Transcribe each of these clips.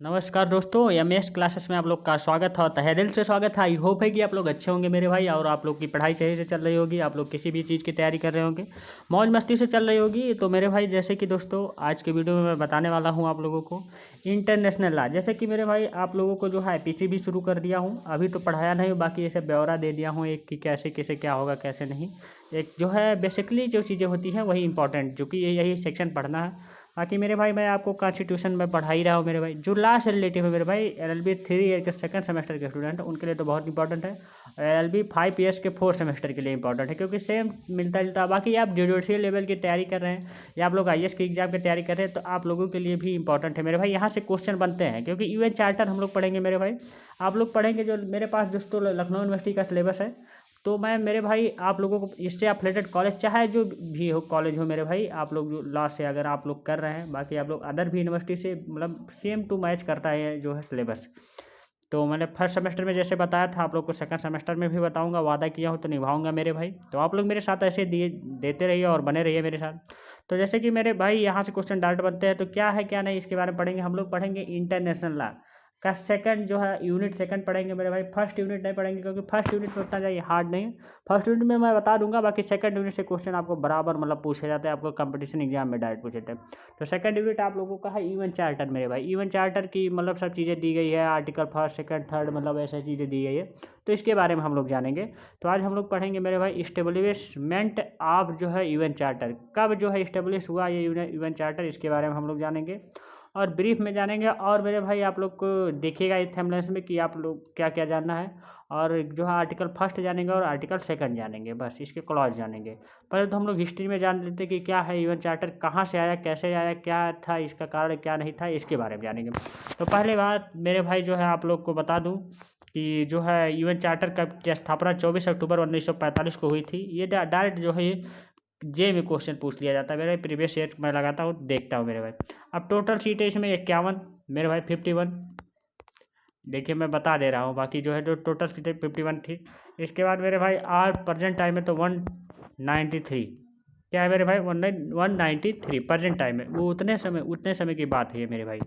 नमस्कार दोस्तों, MS classes में आप लोग का स्वागत है। तहे दिल से स्वागत है। आई होप है कि आप लोग अच्छे होंगे मेरे भाई, और आप लोग की पढ़ाई सही से चल रही होगी। आप लोग किसी भी चीज़ की तैयारी कर रहे होंगे, मौज मस्ती से चल रही होगी। तो मेरे भाई, जैसे कि दोस्तों आज के वीडियो में मैं बताने वाला हूँ आप लोगों को इंटरनेशनल लॉ। जैसे कि मेरे भाई आप लोगों को जो है पीसी भी शुरू कर दिया हूँ, अभी तो पढ़ाया नहीं, बाकी ऐसे ब्यौरा दे दिया हूँ एक कि कैसे कैसे क्या होगा कैसे नहीं। एक जो है बेसिकली जो चीज़ें होती हैं वही इंपॉर्टेंट, जो कि यही सेक्शन पढ़ना है। बाकी मेरे भाई मैं आपको कॉन्स्टिट्यूशन में पढ़ा ही रहा हूँ मेरे भाई। जो लॉ से रिलेटिव है मेरे भाई, एलएलबी 3 ईयर के सेकंड सेमेस्टर के स्टूडेंट उनके लिए तो बहुत इंपॉर्टेंट है। एलएलबी 5 ईयर्स के फोर्थ सेमेस्टर के लिए इंपॉर्टेंट है, क्योंकि सेम मिलता जुलता। बाकी आप जुडिशियल लेवल की तैयारी कर रहे हैं या आप लोग आईएएस की एग्जाम की तैयारी कर रहे हैं, तो आप लोगों के लिए भी इंपॉर्टेंट है मेरे भाई। यहाँ से क्वेश्चन बनते हैं, क्योंकि यूएन चार्टर हम लोग पढ़ेंगे मेरे भाई। आप लोग पढ़ेंगे जो मेरे पास दोस्तों लखनऊ यूनिवर्सिटी का सिलेबस है। तो मैं मेरे भाई आप लोगों को इससे एफिलेटेड कॉलेज चाहे जो भी हो कॉलेज हो मेरे भाई, आप लोग जो लॉ से अगर आप लोग कर रहे हैं, बाकी आप लोग अदर भी यूनिवर्सिटी से मतलब सेम टू मैच करता है जो है सिलेबस। तो मैंने फर्स्ट सेमेस्टर में जैसे बताया था, आप लोग को सेकंड सेमेस्टर में भी बताऊंगा। वादा किया हो तो निभाऊंगा मेरे भाई। तो आप लोग मेरे साथ ऐसे दिए देते रहिए और बने रहिए मेरे साथ। तो जैसे कि मेरे भाई यहाँ से क्वेश्चन डायरेक्ट बनते हैं, तो क्या है क्या नहीं इसके बारे में पढ़ेंगे। हम लोग पढ़ेंगे इंटरनेशनल लॉ का सेकंड जो है यूनिट सेकंड पढ़ेंगे मेरे भाई। फर्स्ट यूनिट नहीं पढ़ेंगे, क्योंकि फर्स्ट यूनिट में उतना ज़्यादा हार्ड नहीं है। फर्स्ट यूनिट में मैं बता दूंगा, बाकी सेकंड यूनिट से क्वेश्चन आपको बराबर मतलब पूछे जाते हैं, आपको कंपटीशन एग्जाम में डायरेक्ट पूछे थे। तो सेकंड यूनिट आप लोगों का है यूएन चार्टर मेरे भाई। यूएन चार्टर की मतलब सब चीज़ें दी गई है, आर्टिकल फर्स्ट सेकंड थर्ड मतलब ऐसे चीज़ें दी गई है। तो इसके बारे में हम लोग जानेंगे। तो आज हम लोग पढ़ेंगे मेरे भाई इस्टेब्लिशमेंट ऑफ जो है यूएन चार्टर, कब जो है इस्टेब्लिश हुआ ये यूएन चार्टर, इसके बारे में हम लोग जानेंगे और ब्रीफ में जानेंगे। और मेरे भाई आप लोग को देखिएगा इस थंबनेल्स में कि आप लोग क्या क्या जानना है। और जो है आर्टिकल फर्स्ट जानेंगे और आर्टिकल सेकंड जानेंगे, बस इसके क्लॉज जानेंगे। पहले तो हम लोग हिस्ट्री में जान लेते कि क्या है यूएन चार्टर, कहाँ से आया, कैसे आया, क्या था इसका कारण, क्या नहीं था, इसके बारे में जानेंगे। तो पहले बात मेरे भाई जो है आप लोग को बता दूँ कि जो है यूएन चार्टर की स्थापना 24 अक्टूबर 1945 को हुई थी। ये डायरेक्ट जो है जे में क्वेश्चन पूछ लिया जाता है मेरे भाई। प्रीवियस ईयर मैं लगाता हूँ देखता हूँ मेरे भाई। अब टोटल सीटें इसमें 51 मेरे भाई, 51 देखिए मैं बता दे रहा हूँ। बाकी जो है जो टोटल सीटें 51 थी। इसके बाद मेरे भाई आज प्रेजेंट टाइम में तो 193 क्या है मेरे भाई, 193 प्रेजेंट टाइम में। वो उतने समय की बात है ये मेरे भाई,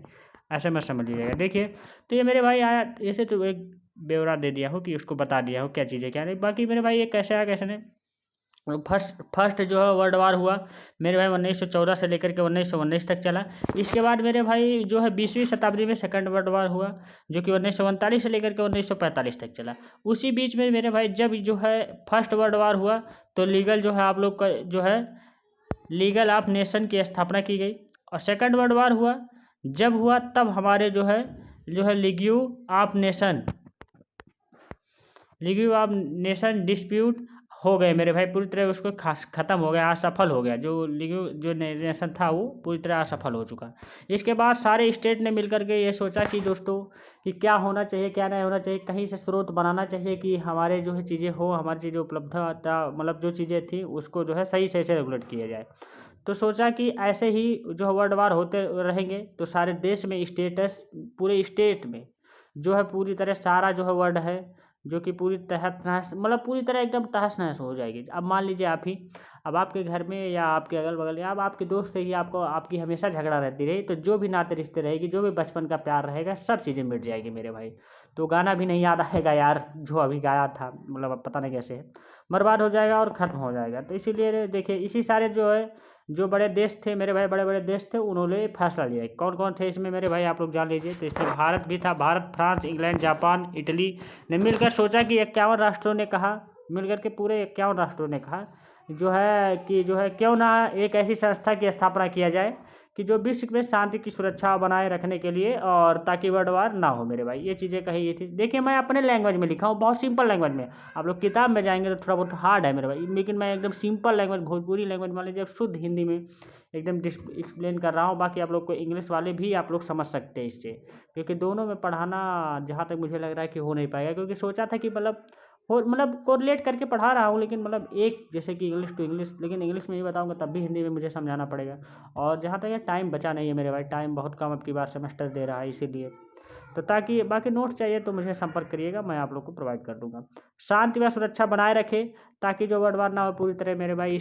ऐसे मत समझ लीजिएगा। देखिए तो ये मेरे भाई आया, ऐसे तो एक ब्यौरा दे दिया हो कि उसको बता दिया हो क्या चीज़ें क्या नहीं। बाकी मेरे भाई ये कैसे आया कैसे नहीं। फर्स्ट फर्स्ट जो है वर्ल्ड वार हुआ मेरे भाई 1914 से लेकर के 1919 तक चला। इसके बाद मेरे भाई जो है 20वीं शताब्दी में सेकंड वर्ल्ड वार हुआ, जो कि 1939 से लेकर के 1945 तक चला। उसी बीच में मेरे भाई जब जो है फर्स्ट वर्ल्ड वार हुआ, तो लीगल जो है आप लोग का जो है लीगल ऑफ नेशन की स्थापना की गई। और सेकंड वर्ल्ड वार हुआ, जब हुआ तब हमारे जो है लीग ऑफ नेशन डिस्प्यूट हो गए मेरे भाई, पूरी तरह उसको ख़त्म हो गया, असफल हो गया। जो नेशन था वो पूरी तरह असफल हो चुका। इसके बाद सारे स्टेट ने मिलकर के ये सोचा कि दोस्तों कि क्या होना चाहिए क्या नहीं होना चाहिए, कहीं से स्रोत बनाना चाहिए कि हमारे जो है चीज़ें हो, हमारी चीज़ें उपलब्धता मतलब जो चीज़ें थी उसको जो है सही से रेगुलेट किया जाए। तो सोचा कि ऐसे ही जो वर्ल्ड वार होते रहेंगे तो सारे देश में स्टेटस, पूरे स्टेट में जो है पूरी तरह सारा जो है वर्ल्ड है जो कि पूरी तहस नहस मतलब पूरी तरह एकदम तहस नहस हो जाएगी। अब मान लीजिए आप ही, अब आपके घर में या आपके अगल बगल या अब आपके दोस्त है कि आपको आपकी हमेशा झगड़ा रहती रही, तो जो भी नाते रिश्ते रहेगी, जो भी बचपन का प्यार रहेगा, सब चीज़ें मिट जाएगी मेरे भाई। तो गाना भी नहीं याद आएगा यार जो अभी गाया था, मतलब अब पता नहीं कैसे है, बर्बाद हो जाएगा और ख़त्म हो जाएगा। तो इसीलिए देखिए इसी सारे जो है जो बड़े देश थे मेरे भाई, बड़े बड़े देश थे, उन्होंने फैसला लिया। कौन कौन थे इसमें मेरे भाई आप लोग जान लीजिए। तो इसमें भारत भी था, Bharat, France, England, Japan, Italy ने मिलकर सोचा कि 51 राष्ट्रों ने कहा, मिलकर के पूरे 51 राष्ट्रों ने कहा जो है कि जो है क्यों ना एक ऐसी संस्था की स्थापना किया जाए कि जो विश्व में शांति की सुरक्षा बनाए रखने के लिए, और ताकि वर्ल्ड वार ना हो मेरे भाई। ये चीज़ें कही ये थी। देखिए मैं अपने लैंग्वेज में लिखा हूँ, बहुत सिंपल लैंग्वेज में। आप लोग किताब में जाएंगे तो थोड़ा बहुत हार्ड है मेरे भाई, लेकिन मैं एकदम सिंपल लैंग्वेज, भोजपुरी लैंग्वेज मान लीजिए, शुद्ध हिंदी में एकदम एक्सप्लेन कर रहा हूँ। बाकी आप लोग को इंग्लिश वाले भी आप लोग समझ सकते हैं इससे, क्योंकि दोनों में पढ़ाना जहाँ तक मुझे लग रहा है कि हो नहीं पाएगा, क्योंकि सोचा था कि मतलब कोरिलेट करके पढ़ा रहा हूँ, लेकिन मतलब एक जैसे कि इंग्लिश टू इंग्लिश, लेकिन इंग्लिश में ही बताऊँगा तब भी हिंदी में मुझे समझाना पड़ेगा। और जहाँ तक ये टाइम बचा नहीं है मेरे भाई, टाइम बहुत कम अब की बार सेमेस्टर दे रहा है, इसीलिए तो ताकि बाकी नोट्स चाहिए तो मुझे संपर्क करिएगा, मैं आप लोग को प्रोवाइड कर दूंगा। शांति व सुरक्षा बनाए रखे ताकि जो वर्ल्ड वार ना हो पूरी तरह मेरे भाई।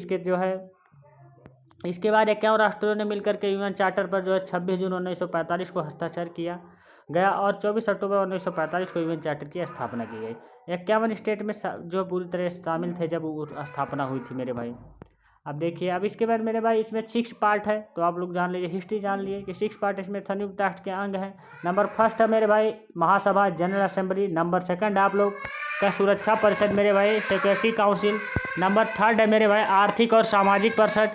इसके बाद 51 राष्ट्रों ने मिलकर के यूएन चार्टर पर जो है 26 जून 1945 को हस्ताक्षर किया। गया और 24 अक्टूबर 1945 को यूएन चार्टर की स्थापना की गई। 51 स्टेट में जो पूरी तरह शामिल थे जब वो स्थापना हुई थी मेरे भाई। अब देखिए, अब इसके बाद मेरे भाई इसमें 6 पार्ट है, तो आप लोग जान लीजिए, हिस्ट्री जान लिए कि 6 पार्ट इसमें संयुक्त राष्ट्र के अंग हैं। नंबर फर्स्ट है मेरे भाई महासभा, जनरल असेंबली। नंबर सेकंड आप लोग का सुरक्षा परिषद मेरे भाई, सिक्योरिटी काउंसिल। नंबर थर्ड है मेरे भाई आर्थिक और सामाजिक परिषद,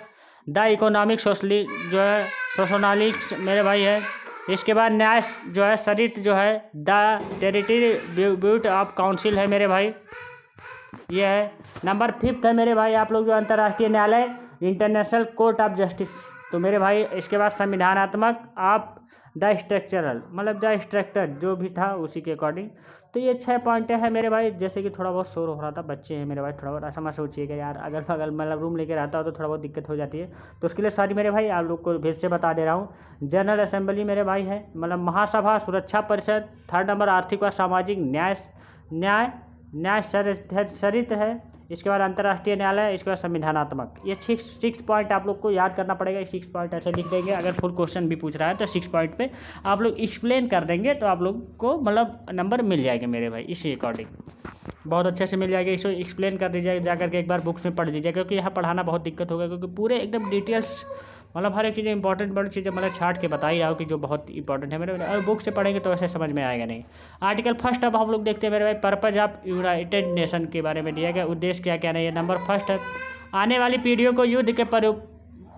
द इकोनॉमिक सोशली जो है सोशनालिक मेरे भाई है। इसके बाद न्याय जो है सरित जो है the territory beaut of council है मेरे भाई, ये है। नंबर फिफ्थ है मेरे भाई आप लोग जो अंतर्राष्ट्रीय न्यायालय, इंटरनेशनल कोर्ट ऑफ जस्टिस। तो मेरे भाई इसके बाद संविधानात्मक आप द स्ट्रक्चरल मतलब द स्ट्रक्चर जो भी था उसी के अकॉर्डिंग। तो ये 6 पॉइंट है मेरे भाई। जैसे कि थोड़ा बहुत शोर हो रहा था, बच्चे हैं मेरे भाई, थोड़ा बहुत ऐसा मत सोचिएगा यार, अगल बगल मतलब रूम लेके रहता हो तो थोड़ा बहुत दिक्कत हो जाती है, तो उसके लिए सॉरी मेरे भाई, आप लोग को फिर से बता दे रहा हूँ। जनरल असेंबली मेरे भाई है, मतलब महासभा, सुरक्षा परिषद। थर्ड नंबर आर्थिक और सामाजिक न्याय सरित है। इसके बाद अंतर्राष्ट्रीय न्यायालय, इसके बाद संविधानात्मक। ये 6 पॉइंट आप लोग को याद करना पड़ेगा। 6 पॉइंट ऐसे लिख देंगे, अगर फुल क्वेश्चन भी पूछ रहा है तो 6 पॉइंट पे आप लोग एक्सप्लेन कर देंगे तो आप लोग को मतलब नंबर मिल जाएंगे मेरे भाई। इसी अकॉर्डिंग बहुत अच्छे से मिल जाएगा। इसको एक्सप्लेन कर दीजिएगा जा करके, एक बार बुक्स में पढ़ लीजिएगा, क्योंकि यहाँ पढ़ाना बहुत दिक्कत होगा, क्योंकि पूरे एकदम डिटेल्स मतलब हर एक चीज़ें इंपॉर्टेंट बड़ी चीज़ें मतलब छाट के बता ही रहा हूँ कि जो बहुत इंपॉर्टेंट है मेरे भाई, और बुक से पढ़ेंगे तो ऐसे समझ में आएगा नहीं। आर्टिकल फर्स्ट अब हम लोग देखते हैं मेरे भाई, पर्पज ऑफ यूनाइटेड नेशन के बारे में दिया गया, उद्देश्य क्या क्या नहीं है। नंबर फर्स्ट है आने वाली पीढ़ियों को युद्ध के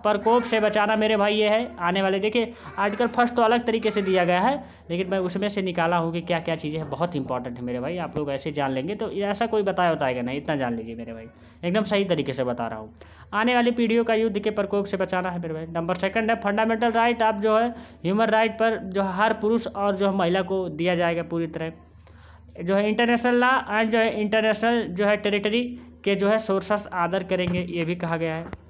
प्रकोप से बचाना मेरे भाई, ये है आने वाले। देखिए आर्टिकल फर्स्ट तो अलग तरीके से दिया गया है, लेकिन मैं उसमें से निकाला हूँ कि क्या क्या चीज़ें हैं, बहुत इंपॉर्टेंट है मेरे भाई। आप लोग ऐसे जान लेंगे तो ऐसा कोई बताएगा नहीं, इतना जान लीजिए मेरे भाई, एकदम सही तरीके से बता रहा हूँ। आने वाली पीढ़ियों का युद्ध के प्रकोप से बचाना है मेरे भाई। नंबर सेकंड है फंडामेंटल राइट, आप जो है ह्यूमन राइट पर जो हर पुरुष और जो महिला को दिया जाएगा पूरी तरह, जो है इंटरनेशनल लॉ एंड जो है इंटरनेशनल जो है टेरिटरी के जो है सोर्सेस आदर करेंगे, ये भी कहा गया है।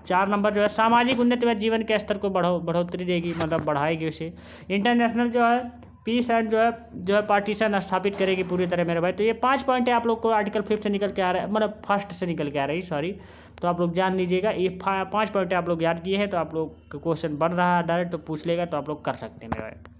4 नंबर जो है सामाजिक उन्नति व जीवन के स्तर को बढ़ोतरी देगी, मतलब बढ़ाएगी उसे। इंटरनेशनल जो है पीस एंड जो है पार्टीशन स्थापित करेगी पूरी तरह मेरे भाई। तो ये 5 पॉइंट है आप लोग को आर्टिकल 5 से निकल के आ रहा है, मतलब फर्स्ट से निकल के आ रही, सॉरी। तो आप लोग जान लीजिएगा, ये 5 पॉइंट आप लोग याद किए हैं, तो आप लोग का क्वेश्चन बन रहा है डायरेक्ट तो पूछ लेगा, तो आप लोग कर सकते हैं मेरे भाई।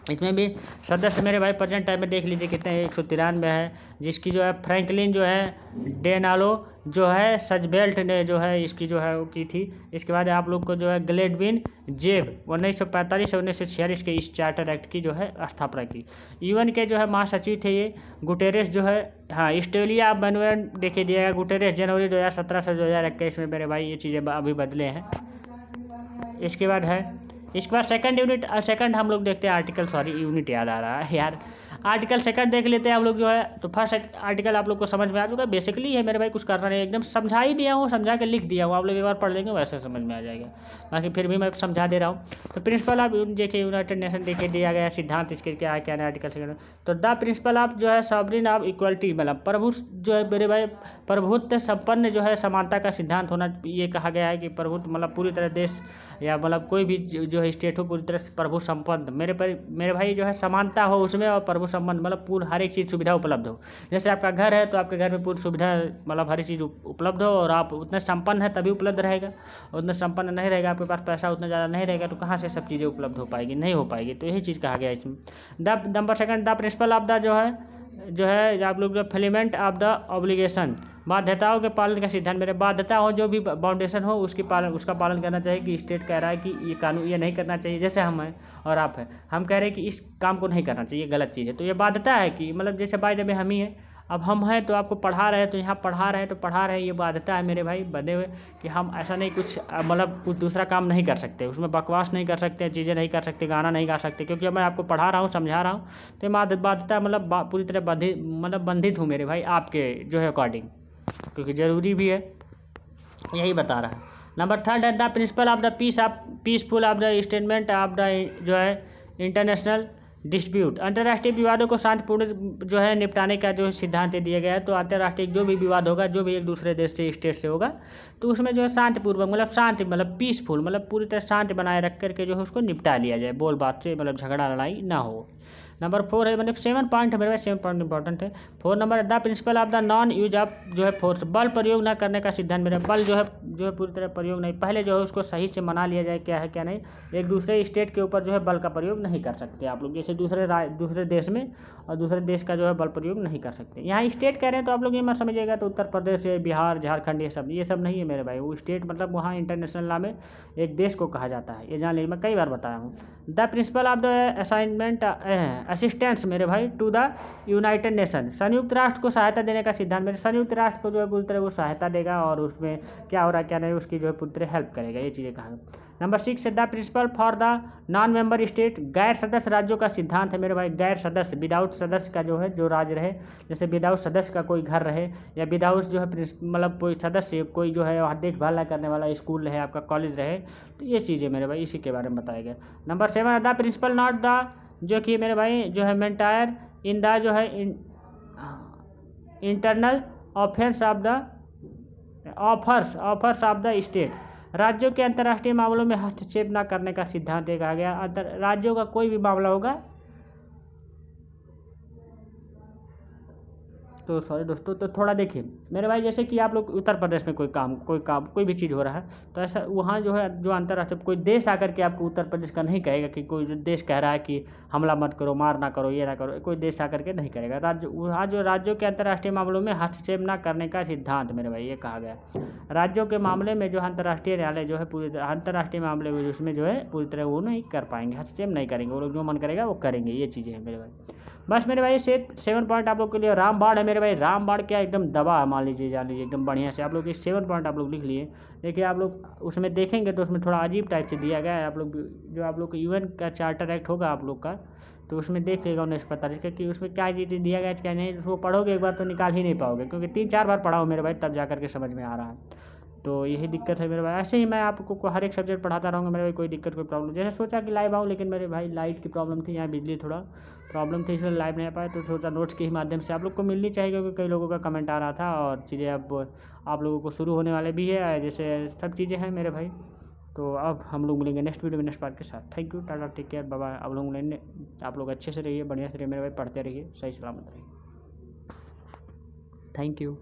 इसमें भी सदस्य मेरे भाई प्रेजेंट टाइम में देख लीजिए कितने हैं, 193 है, जिसकी जो है फ्रैंकलिन जो है डेनालो जो है सजबेल्ट ने जो है इसकी जो है वो की थी। इसके बाद आप लोग को जो है ग्लेडविन जेब 1945 से 1946 के इस चार्टर एक्ट की जो है स्थापना की। यूएन के जो है महासचिव थे ये गुटेरेस जो है, हाँ ऑस्ट्रेलिया बनवेन देखिए दिया गया गुटेरेस जनवरी 2017 से 2021 में मेरे भाई, ये चीज़ें अभी बदले हैं। इसके बाद सेकंड हम लोग देखते हैं आर्टिकल, सॉरी यूनिट याद आ रहा है यार, आर्टिकल सेकंड देख लेते हैं हम लोग जो है। तो फर्स्ट आर्टिकल आप लोग को समझ में आ चुका है, बेसिकली है मेरे भाई, कुछ करना नहीं, एकदम समझा ही दिया हूँ, समझा के लिख दिया हूँ, आप लोग एक बार पढ़ लेंगे वैसे समझ में आ जाएगा, बाकी फिर भी मैं समझा दे रहा हूँ। तो प्रिंसिपल ऑफ देखिए यूनाइटेड नेशन देखिए दिया गया सिद्धांत, इसके क्या है क्या नहीं आर्टिकल सेकंड। तो द प्रिंसिपल ऑफ जो है सॉवरेन ऑफ इक्वलिटी, मतलब प्रभु जो है मेरे भाई प्रभुत्व संपन्न जो है समानता का सिद्धांत होना, ये कहा गया है कि प्रभुत्व मतलब पूरी तरह देश या मतलब कोई भी जो है स्टेट हो पूरी तरह से प्रभु संपन्न मेरे भाई जो है समानता हो उसमें, और प्रभु संपन्न मतलब पूरी हर एक चीज़ सुविधा उपलब्ध हो। जैसे आपका घर है तो आपके घर में पूरी सुविधा मतलब हर चीज़ उपलब्ध हो, और आप उतने संपन्न है तभी उपलब्ध रहेगा, उतना संपन्न नहीं रहेगा, आपके पास पैसा उतना ज़्यादा नहीं रहेगा, तो कहाँ से सब चीज़ें उपलब्ध हो पाएगी, नहीं हो पाएगी। तो यही चीज़ कहा गया है इसमें। Number second the principle of the जो है आप लोग जो फुलफिलमेंट ऑफ द ऑब्लिगेशन, बाध्यताओं के पालन का सिद्धांत। मेरे बाध्यता हो जो भी बाउंडेशन हो उसका पालन करना चाहिए, कि स्टेट कह रहा है कि ये कानून ये नहीं करना चाहिए, जैसे हम हैं और आप हैं, हम कह रहे हैं कि इस काम को नहीं करना चाहिए, गलत चीज़ है, तो ये बाध्यता है कि मतलब जैसे बाय द वे हम ही हैं, अब हम हैं तो आपको पढ़ा रहे हैं, तो यहाँ पढ़ा रहे हैं तो पढ़ा रहे हैं, ये बाध्यता है मेरे भाई बने हुए, कि हम ऐसा नहीं कुछ मतलब कुछ दूसरा काम नहीं कर सकते, उसमें बकवास नहीं कर सकते, चीज़ें नहीं कर सकते, गाना नहीं गा सकते, क्योंकि मैं आपको पढ़ा रहा हूँ समझा रहा हूँ, तो ये बाध्यता मतलब पूरी तरह बंधित हूँ मेरे भाई आपके जो है अकॉर्डिंग, क्योंकि ज़रूरी भी है, यही बता रहा है। नंबर थर्ड है the principle of the peaceful of the statement of the जो है इंटरनेशनल डिस्प्यूट, अंतर्राष्ट्रीय विवादों को शांतिपूर्ण जो है निपटाने का जो सिद्धांत दिया गया है। तो अंतर्राष्ट्रीय जो भी विवाद होगा, जो भी एक दूसरे देश से स्टेट से होगा, तो उसमें जो है शांतिपूर्वक मतलब पीसफुल मतलब पूरी तरह शांति बनाए रख करके जो है उसको निपटा लिया जाए, बोल बात से मतलब झगड़ा लड़ाई ना हो। नंबर 4 है, मतलब 7 पॉइंट है मेरे भाई, 7 पॉइंट इंपॉर्टेंट है। 4 number the principle of the non use of जो है फोर्स, बल प्रयोग न करने का सिद्धांत मेरा, बल जो है पूरी तरह प्रयोग नहीं, पहले जो है उसको सही से मना लिया जाए क्या है क्या नहीं। एक दूसरे स्टेट के ऊपर जो है बल का प्रयोग नहीं कर सकते आप लोग, जैसे दूसरे देश में और दूसरे देश का जो है बल प्रयोग नहीं कर सकते। यहाँ स्टेट कह रहे हैं तो आप लोग ये मत समझिएगा तो उत्तर प्रदेश है, बिहार, झारखंड, ये सब नहीं है मेरे भाई। वो स्टेट मतलब वहाँ इंटरनेशनल लॉ में एक देश को कहा जाता है, ये जान लीजिए, मैं कई बार बताया हूँ। The principle of the assignment assistance मेरे भाई टू द यूनाइटेड नेशन, संयुक्त राष्ट्र को सहायता देने का सिद्धांत मेरे, संयुक्त राष्ट्र को जो है पूरी तरह वो सहायता देगा और उसमें क्या हो रहा है क्या नहीं उसकी जो है पूरी तरह हेल्प करेगा, ये चीज़ें कहा। नंबर 6 है the principle for the non member state, गैर सदस्य राज्यों का सिद्धांत है मेरे भाई। गैर सदस्य विदाउट सदस्य का जो है जो राज्य रहे, जैसे विदाउट सदस्य का कोई घर रहे या विदाउट जो है मतलब कोई सदस्य कोई जो है वहाँ देखभाल करने वाला स्कूल रहे, आपका कॉलेज रहे, तो ये चीज़ें मेरे भाई इसी के बारे में बताया गया। नंबर 7 है द प्रिंसिपल नॉट द, जो कि मेरे भाई जो है मेंटायर इन द जो है internal offence of the offers of the state, राज्यों के अंतर्राष्ट्रीय मामलों में हस्तक्षेप न करने का सिद्धांत कहा गया। राज्यों का कोई भी मामला होगा तो सॉरी दोस्तों, तो थोड़ा देखिए मेरे भाई, जैसे कि आप लोग उत्तर प्रदेश में कोई भी चीज़ हो रहा है तो ऐसा वहाँ जो है जो अंतर्राष्ट्रीय कोई देश आकर के आपको उत्तर प्रदेश का नहीं कहेगा कि कोई देश कह रहा है कि हमला मत करो, मार ना करो, ये ना करो, कोई देश आकर के नहीं करेगा। वहाँ जो राज्यों के अंतर्राष्ट्रीय मामलों में हस्तक्षेप न करने का सिद्धांत मेरे भाई ये कहा गया। राज्यों के मामले में जो अंतर्राष्ट्रीय न्यायालय जो है पूरी तरह अंतर्राष्ट्रीय मामले में उसमें जो है पूरी तरह वो नहीं कर पाएंगे, हस्तक्षेप नहीं करेंगे, वो लोग जो मन करेगा वो करेंगे, ये चीज़ें हैं मेरे भाई। बस मेरे भाई 7 पॉइंट आप लोग के लिए। रामबाण है मेरे भाई, रामबाण क्या एकदम दबा है, मान लीजिए जान लीजिए एकदम बढ़िया से आप लोग ये 7 पॉइंट आप लोग लिख लिए। देखिए आप लोग उसमें देखेंगे तो उसमें थोड़ा अजीब टाइप से दिया गया है, आप लोग जो आप लोग को UN का चार्टर एक्ट होगा आप लोग का तो उसमें देख लेगा 1945 का कि उसमें क्या चीज़ें दिया गया क्या नहीं, उसको पढ़ोगे एक बार तो निकाल ही नहीं पाओगे, क्योंकि 3-4 बार पढ़ा हो मेरे भाई तब जा करके समझ में आ रहा है। तो यही दिक्कत है मेरे भाई, ऐसे ही मैं आपको हर एक सब्जेक्ट पढ़ाता रहूँगा मेरे भाई, कोई दिक्कत कोई प्रॉब्लम। जैसे सोचा कि लाइव आऊँ लेकिन मेरे भाई लाइट की प्रॉब्लम थी, यहाँ बिजली थोड़ा प्रॉब्लम थी इसलिए लाइव नहीं आ पाया, तो सोचा नोट्स के ही माध्यम से आप लोग को मिलनी चाहिए, क्योंकि कई लोगों का कमेंट आ रहा था और चीज़ें अब आप लोगों को शुरू होने वाले भी है, जैसे सब चीज़ें हैं मेरे भाई। तो अब हम लोग मिलेंगे नेक्स्ट वीडियो में नेक्स्ट पार्ट के साथ। Thank you, tata, take care, bye bye. आप लोग अच्छे से रहिए, बढ़िया से रहिए मेरे भाई, पढ़ते रहिए, सही सलामत रहिए। Thank you.